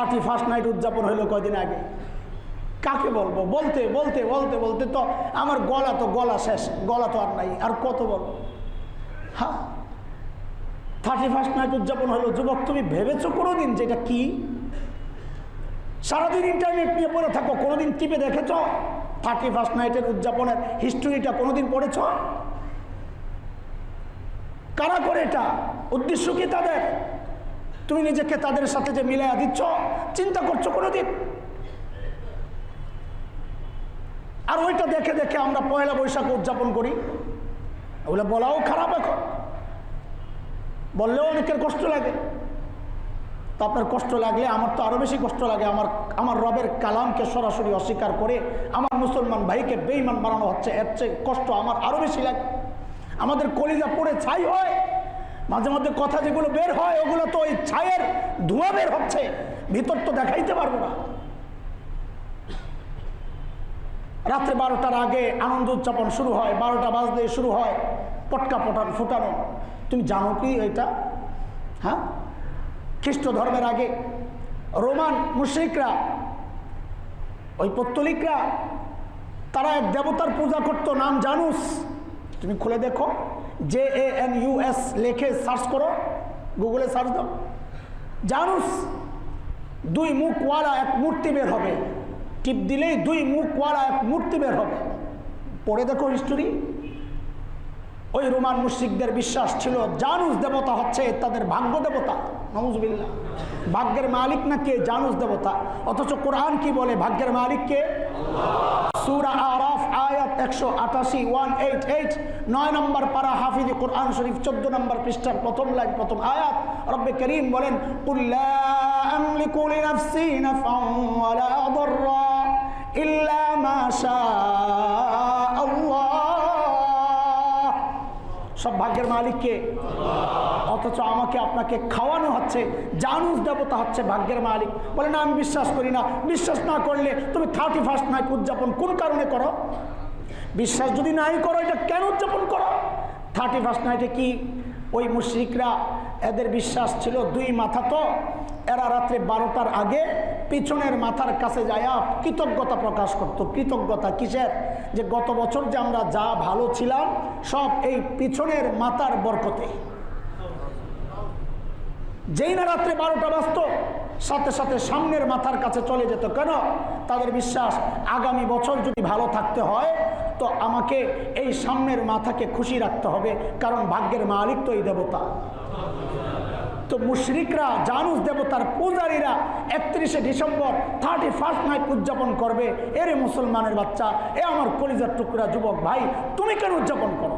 31st night উদযাপন হইল কয়দিন আগে। কাকে বলবো? বলতে বলতে বলতে বলতে তো আমার গলা শেষ, গলা তো আর নাই, আর কত বলবো। হ্যাঁ, 31st নাইট উদযাপন হলো। যুবক, তুমি ভেবেছো কোনোদিন যে এটা কি? সারাদিন ইন্টারনেট নিয়ে পড়ে থাকো, কোনোদিন টিপে দেখেছ 31st নাইটের উদযাপনের হিস্ট্রিটা কোনোদিন পড়েছ? কারা করে এটা? উদ্দেশ্য কি তাদের? তুমি নিজেকে তাদের সাথে যে মিলাইয়া দিচ্ছ, চিন্তা করছো কোনোদিন? আর ওইটা দেখে দেখে আমরা পয়লা বৈশাখ উদযাপন করি। ওগুলো বলাও খারাপ, এখন বললেও অনেকের কষ্ট লাগে। তো আপনার কষ্ট লাগলে আমার তো আরো বেশি কষ্ট লাগে। আমার রবের কালামকে সরাসরি অস্বীকার করে আমার মুসলমান ভাইকে বেঈমান বানানো হচ্ছে, এর চেয়ে কষ্ট আমার আরো বেশি লাগে। আমাদের কলিজা পুড়ে ছাই হয়, মাঝে মধ্যে কথা যেগুলো বের হয় ওগুলো তো ওই ছাইয়ের ধোঁয়া বের হচ্ছে, ভিতর তো দেখাইতে পারবো না। রাত্রে 12টার আগে আনন্দ উদযাপন শুরু হয়, 12টা বাজতে শুরু হয় পটকা ফুটানো। তুমি জানো কি এটা? হ্যাঁ, খ্রিস্ট ধর্মের আগে রোমান মুশরিকরা, ওই পত্তলিকরা, তারা এক দেবতার পূজা করত, নাম জানুস। তুমি খুলে দেখো, JANUS লেখে সার্চ করো, গুগলে সার্চ দাও, জানুস। 2 মুখওয়ালা এক মূর্তি বের হবে, টিপ দিলেই 2 মুখওয়ালা এক মূর্তি বের হবে। পড়ে দেখো হিস্টোরি। ওই রোমান মুশরিকদের বিশ্বাস ছিল জানুস দেবতা হচ্ছে তাদের ভাগ্য দেবতা। নাউজুবিল্লাহ। ভাগ্যের মালিক না কে? জানুস দেবতা। অথচ কোরআন কি বলে? ভাগ্যের মালিক কে? সূরা আরাফ আয়াত 188 188 9 নম্বর পারা হাফিজে কোরআন শরীফ 14 নম্বর পৃষ্ঠার প্রথম লাইন, প্রথম আয়াত। রব্বে করিম বলেন, কুল লা আমলিকু লিনাফসি নাফআন ওয়ালা দাররা ইল্লা মা শাআল্লাহ। সব ভাগ্যের মালিক কে? অথচ আমাকে আপনাকে খাওয়ানো হচ্ছে জানুস দেবতা হচ্ছে ভাগ্যের মালিক। বলে না, আমি বিশ্বাস করি না। বিশ্বাস না করলে তুমি 31st নাইট উদযাপন কোন কারণে করো? বিশ্বাস যদি নাই করো, এটা কেন উদযাপন করো? 31st নাইটে কি ওই মুশরিকরা, এদের বিশ্বাস ছিল 2 মাথা, তো এরা রাত্রে 12টার আগে পিছনের মাথার কাছে যায়া কৃতজ্ঞতা প্রকাশ করত। কৃতজ্ঞতা কিসের? যে গত বছর যে আমরা যা ভালো ছিলাম সব এই পিছনের মাথার বরকতে। যেই না রাত্রে 12টা বাজত, সাথে সাথে সামনের মাথার কাছে চলে যেত। কেন? তাদের বিশ্বাস আগামী বছর যদি ভালো থাকতে হয় তো আমাকে এই সামনের মাথাকে খুশি রাখতে হবে, কারণ ভাগ্যের মালিক তো এই দেবতা। তো মুশরিকরা, জানুস দেবতার পূজারীরা 31শে ডিসেম্বর 31st নাইট উদযাপন করবে। এরে মুসলমানের বাচ্চা, এ আমার কলিজার টুকরা যুবক ভাই, তুমি কেন উদযাপন করো?